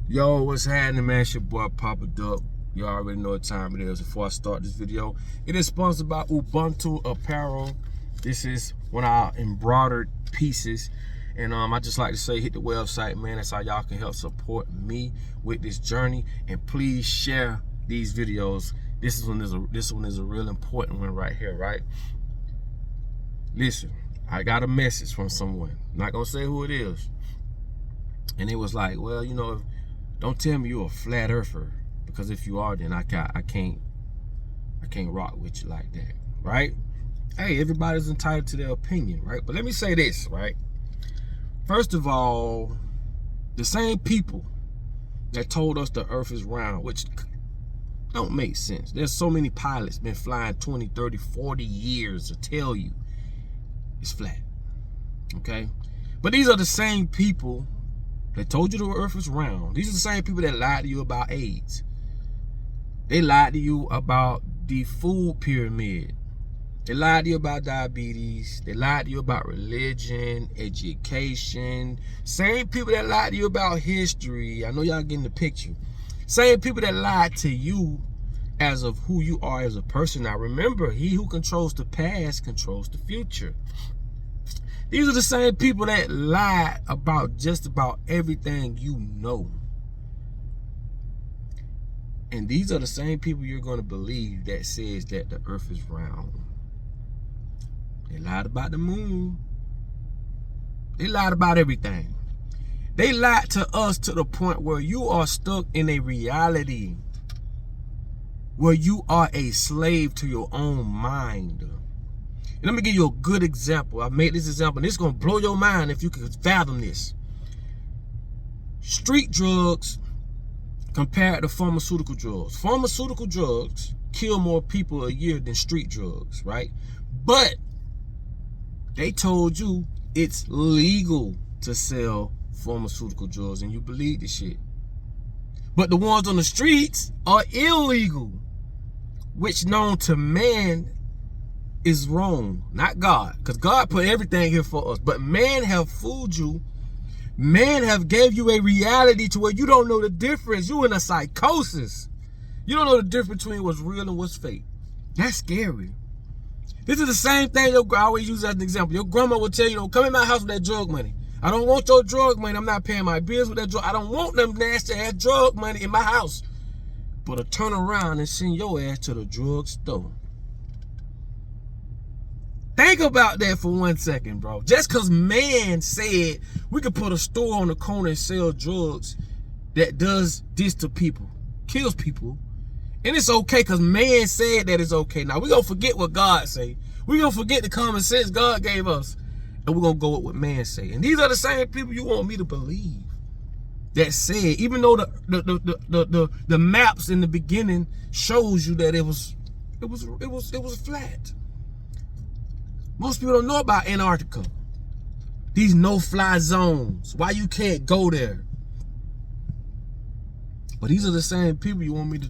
Yo, what's happening, man? It's your boy Papa Duck. You already know what time it is. Before I start this video, it is sponsored by Ubuntu Apparel. This is one of our embroidered pieces. And I just like to say, hit the website, man. That's how y'all can help support me with this journey. And please share these videos. This one is a real important one right here, right? Listen, I got a message from someone. I'm not gonna say who it is. And it was like, well, you know, don't tell me you're a flat earther, because if you are, then I can't rock with you like that, right? Hey, everybody's entitled to their opinion, right? But let me say this, right? First of all, the same people that told us the earth is round, which don't make sense. There's so many pilots been flying 20, 30, 40 years to tell you it's flat, okay? But these are the same people that told you the earth is round. These are the same people that lied to you about AIDS. They lied to you about the food pyramid. They lied to you about diabetes. They lied to you about religion, education. Same people that lied to you about history. I know y'all getting the picture. Same people that lied to you as of who you are as a person. Now remember, he who controls the past controls the future. These are the same people that lie about just about everything you know. And these are the same people you're going to believe that says that the earth is round. They lied about the moon. They lied about everything. They lied to us to the point where you are stuck in a reality where you are a slave to your own mind. And let me give you a good example. I made this example, and it's going to blow your mind if you can fathom this. Street drugs compared to pharmaceutical drugs. Pharmaceutical drugs kill more people a year than street drugs, right? But they told you it's legal to sell pharmaceutical drugs, and you believe this shit. But the ones on the streets are illegal, which known to man is wrong, not God, because God put everything here for us. But man have fooled you. Man have gave you a reality to where you don't know the difference. You in a psychosis. You don't know the difference between what's real and what's fake. That's scary. This is the same thing I always use as an example. Your grandma will tell you, don't come in my house with that drug money. I don't want your drug money. I'm not paying my bills with that drug. I don't want them nasty ass drug money in my house. But to turn around and send your ass to the drug store. Think about that for 1 second, bro. Just because man said we could put a store on the corner and sell drugs that does this to people, kills people, and it's okay because man said that it's okay. Now, we're going to forget what God say. We're going to forget the common sense God gave us, and we're going to go with what man say. And these are the same people you want me to believe that said, even though the maps in the beginning shows you that it was flat. Most people don't know about Antarctica. These no-fly zones. Why you can't go there. But these are the same people you want me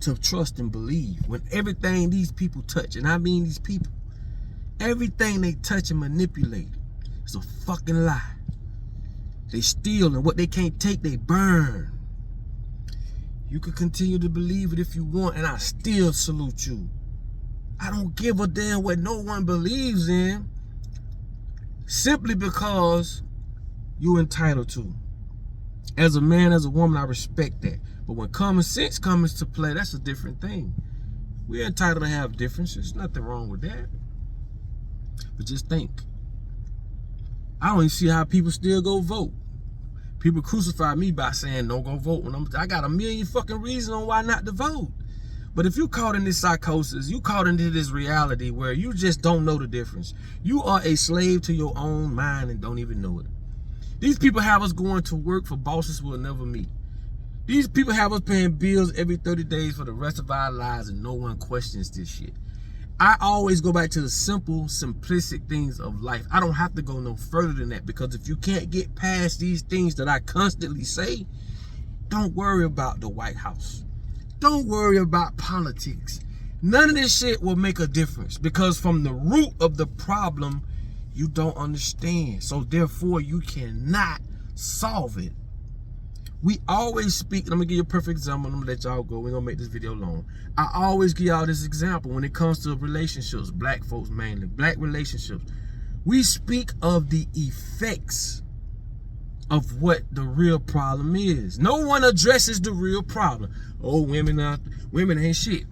to trust and believe. When everything these people touch, and I mean these people, everything they touch and manipulate is a fucking lie. They steal, and what they can't take, they burn. You can continue to believe it if you want, and I still salute you. I don't give a damn what no one believes in, simply because you're entitled to. As a man, as a woman, I respect that. But when common sense comes to play, that's a different thing. We're entitled to have differences. Nothing wrong with that. But just think. I don't even see how people still go vote. People crucify me by saying don't go vote when I got a million fucking reasons on why not to vote. But if you caught in this psychosis, you caught into this reality where you just don't know the difference. You are a slave to your own mind and don't even know it. These people have us going to work for bosses we'll never meet. These people have us paying bills every 30 days for the rest of our lives, and no one questions this shit. I always go back to the simple, simplistic things of life. I don't have to go no further than that, because if you can't get past these things that I constantly say, don't worry about the White House. Don't worry about politics. None of this shit will make a difference, because from the root of the problem, you don't understand. So therefore, you cannot solve it. We always speak, and I'm gonna give you a perfect example, I'm gonna let y'all go, we're gonna make this video long. I always give y'all this example when it comes to relationships, black folks mainly, black relationships. We speak of the effects of what the real problem is. No one addresses the real problem. Oh, women ain't shit.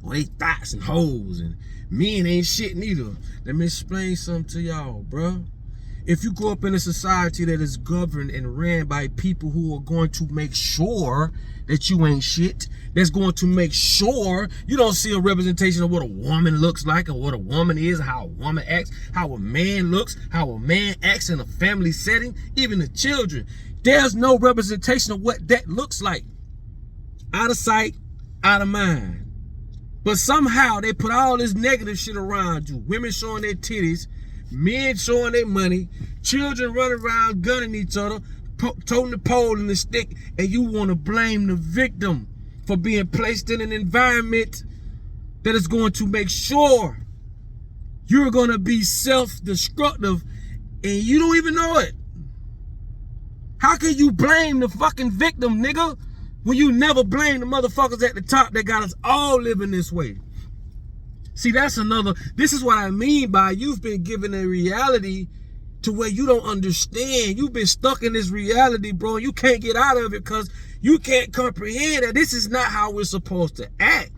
Oh, they thoughts and hoes, and men ain't shit neither. Let me explain something to y'all, bruh. If you grow up in a society that is governed and ran by people who are going to make sure that you ain't shit, that's going to make sure you don't see a representation of what a woman looks like and what a woman is, how a woman acts, how a man looks, how a man acts in a family setting, even the children. There's no representation of what that looks like. Out of sight, out of mind. But somehow they put all this negative shit around you. Women showing their titties, men showing their money, children running around gunning each other, toting the pole and the stick, and you want to blame the victim for being placed in an environment that is going to make sure you're going to be self-destructive and you don't even know it. How can you blame the fucking victim, nigga, when you never blame the motherfuckers at the top that got us all living this way? See, that's another, this is what I mean by you've been given a reality to where you don't understand. You've been stuck in this reality, bro. You can't get out of it because you can't comprehend that this is not how we're supposed to act.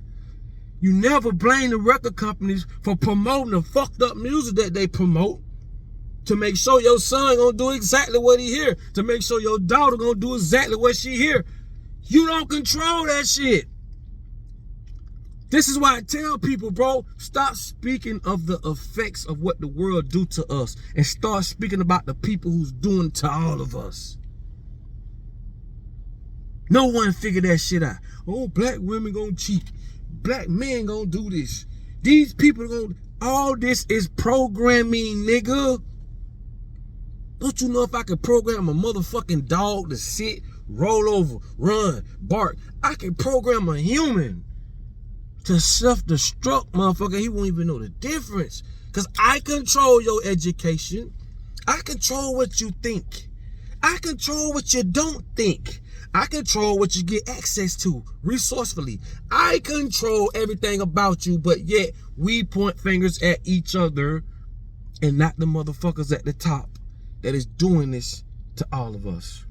You never blame the record companies for promoting the fucked up music that they promote to make sure your son gonna do exactly what he hear, to make sure your daughter gonna do exactly what she hear. You don't control that shit. This is why I tell people, bro, stop speaking of the effects of what the world do to us and start speaking about the people who's doing it to all of us. No one figured that shit out. Oh, black women gonna cheat. Black men gonna do this. These people gonna, all this is programming, nigga. Don't you know if I could program a motherfucking dog to sit, roll over, run, bark, I can program a human to self-destruct, motherfucker. He won't even know the difference. Because I control your education. I control what you think. I control what you don't think. I control what you get access to resourcefully. I control everything about you, but yet we point fingers at each other and not the motherfuckers at the top that is doing this to all of us.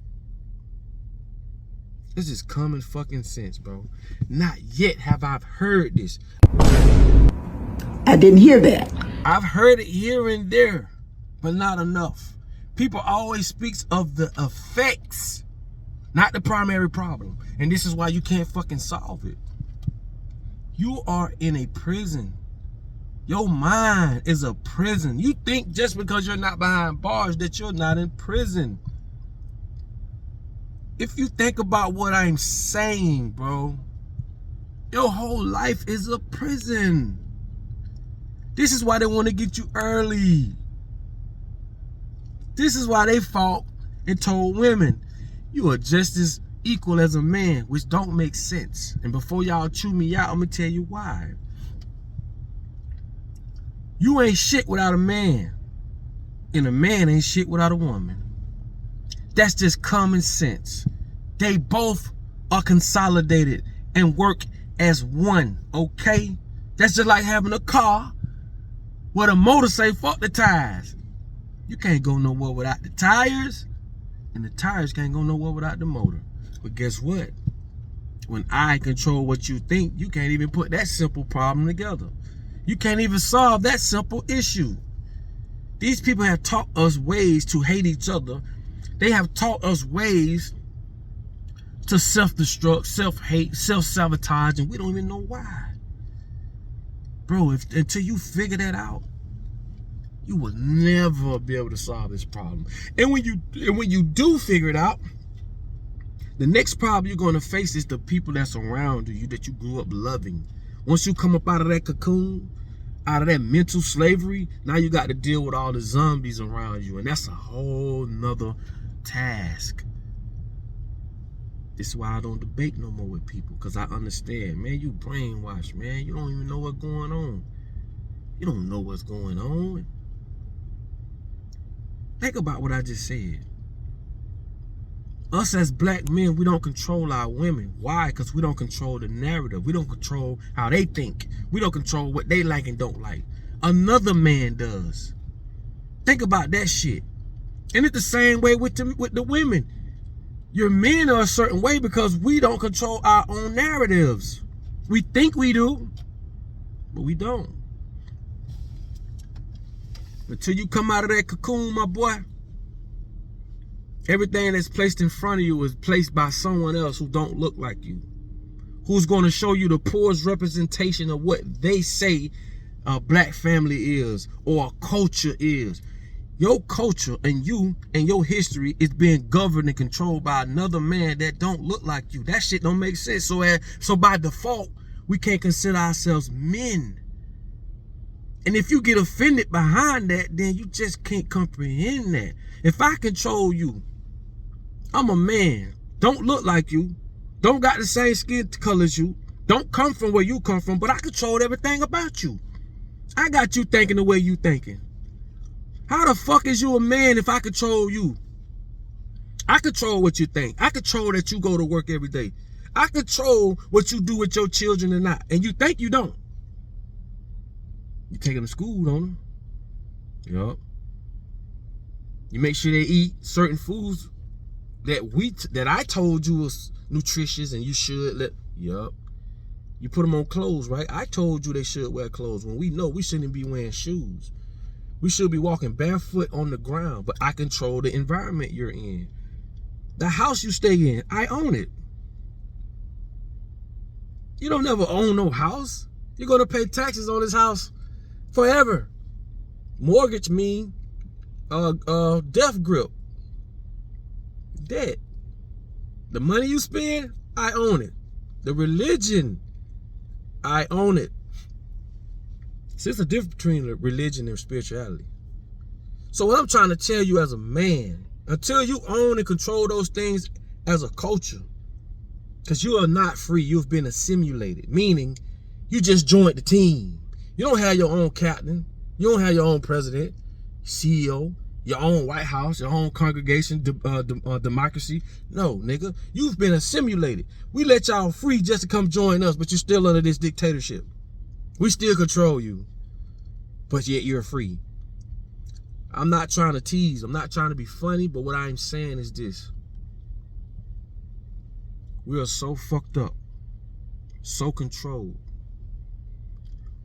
This is common fucking sense, bro. Not yet have I heard this. I didn't hear that. I've heard it here and there, but not enough. People always speaks of the effects, not the primary problem. And this is why you can't fucking solve it. You are in a prison. Your mind is a prison. You think just because you're not behind bars that you're not in prison. If you think about what I'm saying, bro, your whole life is a prison. This is why they want to get you early. This is why they fought and told women, you are just as equal as a man, which don't make sense. And before y'all chew me out, I'm going to tell you why. You ain't shit without a man, and a man ain't shit without a woman. That's just common sense. They both are consolidated and work as one, okay? That's just like having a car where the motor say, fuck the tires. You can't go nowhere without the tires, and the tires can't go nowhere without the motor. But guess what? When I control what you think, you can't even put that simple problem together. You can't even solve that simple issue. These people have taught us ways to hate each other. They have taught us ways to self-destruct, self-hate, self-sabotage, and we don't even know why. Bro, until you figure that out, you will never be able to solve this problem. And when you do figure it out, the next problem you're going to face is the people that's around you that you grew up loving. Once you come up out of that cocoon, out of that mental slavery, now you got to deal with all the zombies around you, and that's a whole nother task. This is why I don't debate no more with people, because I understand, man, you brainwashed, man. You don't even know what's going on. You don't know what's going on. Think about what I just said. Us as black men, we don't control our women. Why? Because we don't control the narrative. We don't control how they think. We don't control what they like and don't like. Another man does. Think about that shit. And it's the same way with the women. Your men are a certain way because we don't control our own narratives. We think we do, but we don't. Until you come out of that cocoon, my boy, everything that's placed in front of you is placed by someone else who don't look like you, who's going to show you the poorest representation of what they say a black family is or a culture is. Your culture and you and your history is being governed and controlled by another man that don't look like you. That shit don't make sense. So by default, we can't consider ourselves men. And if you get offended behind that, then you just can't comprehend that. If I control you, I'm a man, don't look like you, don't got the same skin color as you, don't come from where you come from, but I control everything about you. I got you thinking the way you thinking. How the fuck is you a man if I control you? I control what you think. I control that you go to work every day. I control what you do with your children or not. And you think you don't. You take them to school, don't you? Yup. You make sure they eat certain foods that I told you was nutritious and you should let. Yup. You put them on clothes, right? I told you they should wear clothes when we know we shouldn't be wearing shoes. We should be walking barefoot on the ground, but I control the environment you're in. The house you stay in, I own it. You don't never own no house. You're gonna pay taxes on this house forever. Mortgage mean death grip. Debt. The money you spend, I own it. The religion, I own it. See, it's a difference between religion and spirituality. So what I'm trying to tell you as a man, until you own and control those things as a culture, because you are not free, you've been assimilated, meaning you just joined the team. You don't have your own captain. You don't have your own president, CEO, your own White House, your own congregation, democracy. No, nigga, you've been assimilated. We let y'all free just to come join us, but you're still under this dictatorship. We still control you, but yet you're free. I'm not trying to tease. I'm not trying to be funny, but what I'm saying is this. We are so fucked up, so controlled.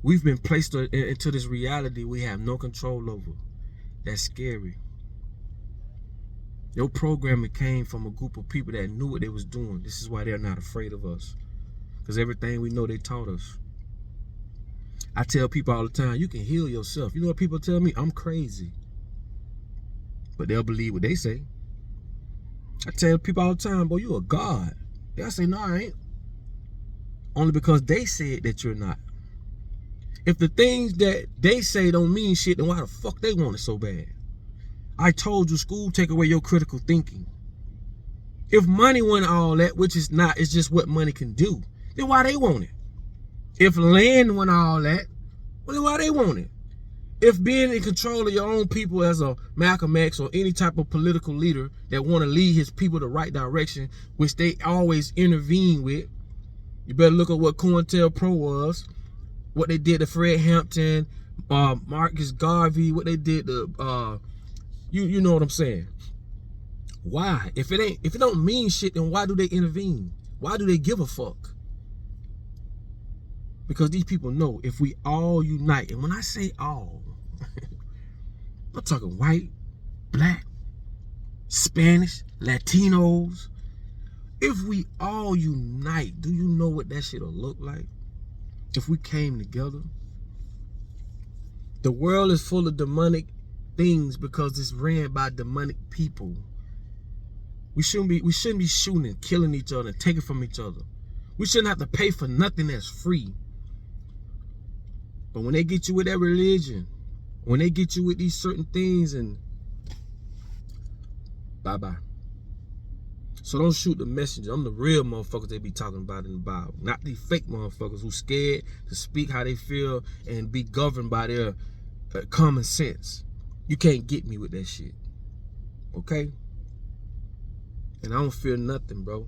We've been placed into this reality we have no control over. That's scary. Your programming came from a group of people that knew what they was doing. This is why they're not afraid of us, because everything we know they taught us. I tell people all the time, you can heal yourself. You know what people tell me? I'm crazy. But they'll believe what they say. I tell people all the time, boy, you a god. They'll say, no, I ain't. Only because they said that you're not. If the things that they say don't mean shit, then why the fuck they want it so bad? I told you, school take away your critical thinking. If money went all that, which is not, it's just what money can do, then why they want it? If land went all that, well, then why they want it? If being in control of your own people as a Malcolm X or any type of political leader that want to lead his people the right direction, which they always intervene with, you better look at what COINTELPRO was, what they did to Fred Hampton, Marcus Garvey, what they did to, you know what I'm saying? Why? If it don't mean shit, then why do they intervene? Why do they give a fuck? Because these people know if we all unite, and when I say all, I'm talking white, black, Spanish, Latinos. If we all unite, do you know what that shit'll look like? If we came together. The world is full of demonic things because it's ran by demonic people. We shouldn't be shooting and killing each other and taking from each other. We shouldn't have to pay for nothing that's free. But when they get you with that religion, when they get you with these certain things, and bye-bye. So don't shoot the messenger. I'm the real motherfuckers they be talking about in the Bible. Not these fake motherfuckers who scared to speak how they feel and be governed by their common sense. You can't get me with that shit. Okay? And I don't fear nothing, bro.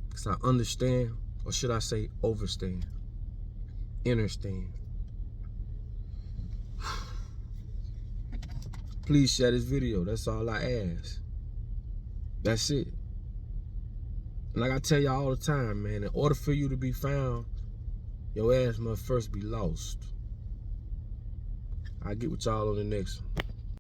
Because I understand, or should I say overstand, understand. Please share this video. That's all I ask. That's it. And like I tell y'all all the time, man, in order for you to be found, your ass must first be lost. I'll get with y'all on the next one.